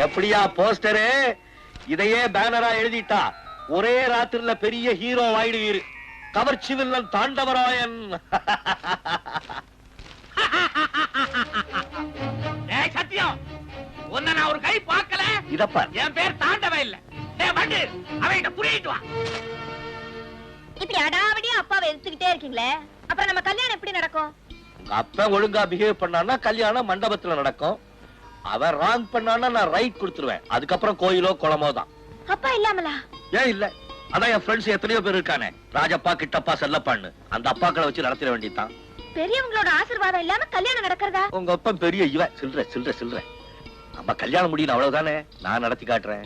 எப்படியா போஸ்டரு இதையே பேனரா எழுதிட்டா ஒரே ராத்திரில பெரிய ஹீரோ ஆயிடுவீரு. கவர்ச்சி வில்லன் தாண்டவராயன். சத்தியம் உன்ன நான் ஒரு கை பார்க்கல. இதப்பா என் பேர் தாண்டவ இல்ல. அவன் புரியிட்டு வா. இப்படி அடாவடியா அப்பாவை எடுத்துக்கிட்டே இருக்கீங்களே, அப்புறம் நம்ம கல்யாணம் எப்படி நடக்கும்? உங்க அப்பா ஒழுங்கா பிஹேவ் பண்ணானா கல்யாணம் மண்டபத்துல நடக்கும். அவன் ராங் பண்ணானா நான் ரைட் கொடுத்துருவேன். அதுக்கப்புறம் கோயிலோ குளமோ தான். அப்பா இல்லாமலா? ஏன் இல்ல, அதான் என் ஃப்ரெண்ட்ஸ் எத்தனையோ பேர் இருக்கானே, ராஜப்பா கிட்டப்பா செல்லப்பான்னு. அந்த அப்பாக்களை வச்சு நடத்திட வேண்டியதான். பெரியவங்களோட ஆசீர்வாதம் இல்லாம கல்யாணம் நடக்கிறதா? உங்க அப்பா பெரிய இவ சில்ற நம்ம கல்யாணம் முடியும் அவ்வளவுதானே, நான் நடத்தி காட்டுறேன்.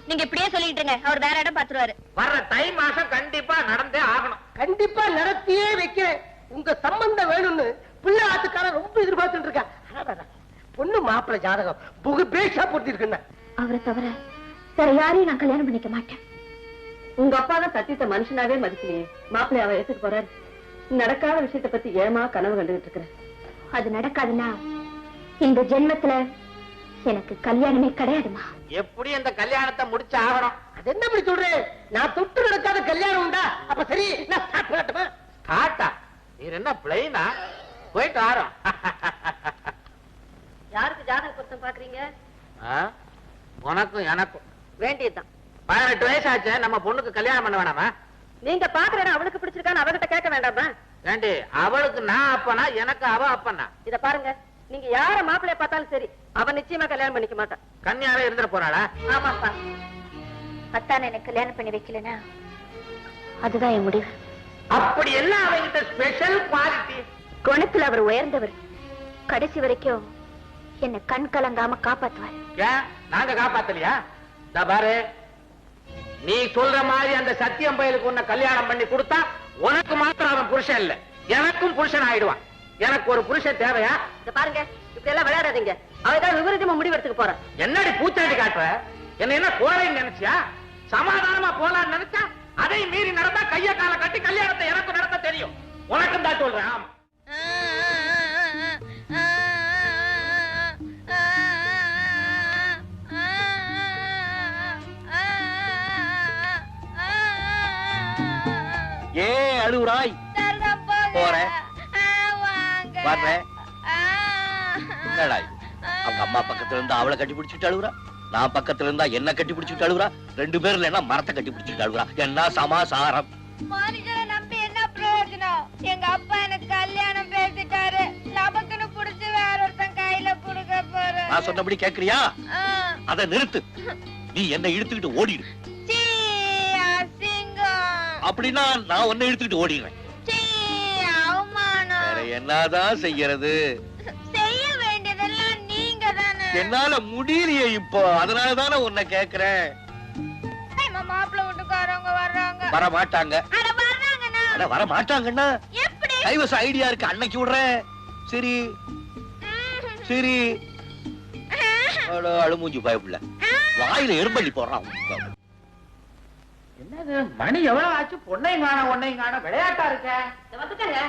நீங்க இப்படியே சொல்லிட்டு இருங்க, அவர் வேற இடம் பாத்துருவாரு. வர்ற தை மாசம் கண்டிப்பா நடந்தே ஆகணும். கண்டிப்பா நடத்தியே வைக்கிறேன். உங்க சம்பந்தம் வேணும்னு பிள்ளை ஆத்துக்காரன் ரொம்ப எதிர்பார்த்துட்டு இருக்கா. பொண்ணு மாப்பிள்ள ஜாதகம் புகு பேஷா பொருத்திருக்குன்னு. அவரை தவிர வேற யாரையும் நான் கல்யாணம் பண்ணிக்க மாட்டேன். உங்க அப்பா தான் சத்தியத்தை மனுஷனாவே மதிக்கலையே, மாப்பிள்ளை அவ ஏத்துக்கு போறாரு. நடக்காத விஷயத்தை பத்தி ஏமா கனவு கண்டுகிட்டு இருக்கிற? அது நடக்காதுன்னா இந்த ஜென்மத்துல எனக்கு கல்யாணமே கிடையாதுமா. எப்படி அந்த கல்யாணத்தை முடிச்சு ஆகணும்? அது என்ன அப்படி சொல்றேன்? நான் தொட்டு நடக்காத கல்யாணம் உண்டா? அப்ப சரி, நான் ஸ்டார்ட் பண்ணட்டுமா? காட்டா நீர் என்ன பிளைனா? போயிட்டு ஆறோம். யாருக்கு ஜாதக பொருத்தம் பாக்குறீங்க? உனக்கும் எனக்கும் வேண்டியதுதான். 18 வயசாச்சு, நம்ம பொண்ணுக்கு கல்யாணம் பண்ண வேணாமா? நீங்க பாக்குற அவளுக்கு பிடிச்சிருக்கான்னு அவகிட்ட கேட்க வேண்டாமா? ஏண்டி, அவளுக்கு நான் அப்பனா, எனக்கு அவ அப்பனா? இத பாருங்க, நீங்க யார மாப்பிள்ளைய பார்த்தாலும் சரி, அவன் நிச்சயமா கல்யாணம் பண்ணிக்க மாட்டான். கன்னியாவே இருந்துட போறாளா? ஆமாப்பா. அத்தான் எனக்கு கல்யாணம் பண்ணி வைக்கலனா அதுதான் என் முடிவு. அப்படி என்ன அவங்கிட்ட ஸ்பெஷல் குவாலிட்டி? குணத்துல அவர் உயர்ந்தவர். கடைசி வரைக்கும் என்ன கண் கலங்காம காப்பாத்துவார். ஏன் நாங்க காப்பாத்தலையா? பாரு, நீ சொல்ற மாதிரி அந்த சத்தியம் பயலுக்கு உன்னை கல்யாணம் பண்ணி கொடுத்தா உனக்கு மாத்திரம் அவன் புருஷன் இல்ல, எனக்கும் புருஷன் ஆயிடுவான். எனக்கு ஒரு புருஷன் தேவையா? இத பாருங்க, இப்படி எல்லாம் விளையாடாதீங்க. அவதான் விபரீதமா முடிவெடுத்துக்க போறான். என்னடி பூச்சாண்டி காட்டுற? என்ன கோழைன்னு நினைச்சியா? சமாதானமா போலான்னு நினைச்சா அதை மீறி நடந்தா கைய கால கட்டி கல்யாணத்தை எனக்கு நடத்த தெரியும். உனக்கும் தான் சொல்றேன். ஆமா, ஏ அழுவுறாய்? போறேன் வர்றேன். என்னடா இது? அவங்க அம்மா பக்கத்துல இருந்தா அவளை கட்டி பிடிச்சிட்டு அழுவுறா, நான் பக்கத்துல இருந்தா என்ன கட்டி பிடிச்சிட்டு அழுவுறா. 2 பேர்ல என்ன மரத்தை கட்டி பிடிச்சிட்டு அழுவுறா. என்ன சமாசாரம்? மனுஷனை நம்பி என்ன பிரயோஜனம்? எங்க அப்பா எனக்கு கல்யாணம் பேசிட்டாரு, நமக்குன்னு புடிச்சு வேற ஒருத்தன் கையில குடுக்க போற. நான் சொன்னபடி கேக்குறியா? அதை நிறுத்து. நீ என்ன இழுத்துக்கிட்டு ஓடிடு. அப்படின்னா நான் உன்னை இழுத்துக்கிட்டு ஓடிடுறேன். வேற என்னதான் செய்யறது? செய்ய வேண்டியதெல்லாம் நீங்க தானே. என்னால முடியலையே இப்போ, அதனாலதானே உன்னை கேக்குறேன். மாப்பிள்ள வீட்டுக்காரங்க வர்றாங்க. வர மாட்டாங்க. வர மாட்டாங்கன்னா எப்படி? கைவச ஐடியா இருக்கு, அன்னைக்கு விடுறேன். சரி சரி. அழுமூஞ்சி பயப்புள்ள வாயில எறும்பள்ளி போடுறான். என்னது மணி எவ்வளவு ஆச்சு? பொண்ணையும் காண ஒன்னையும் காண விளையாட்டா இருக்க. வந்துட்டாங்க.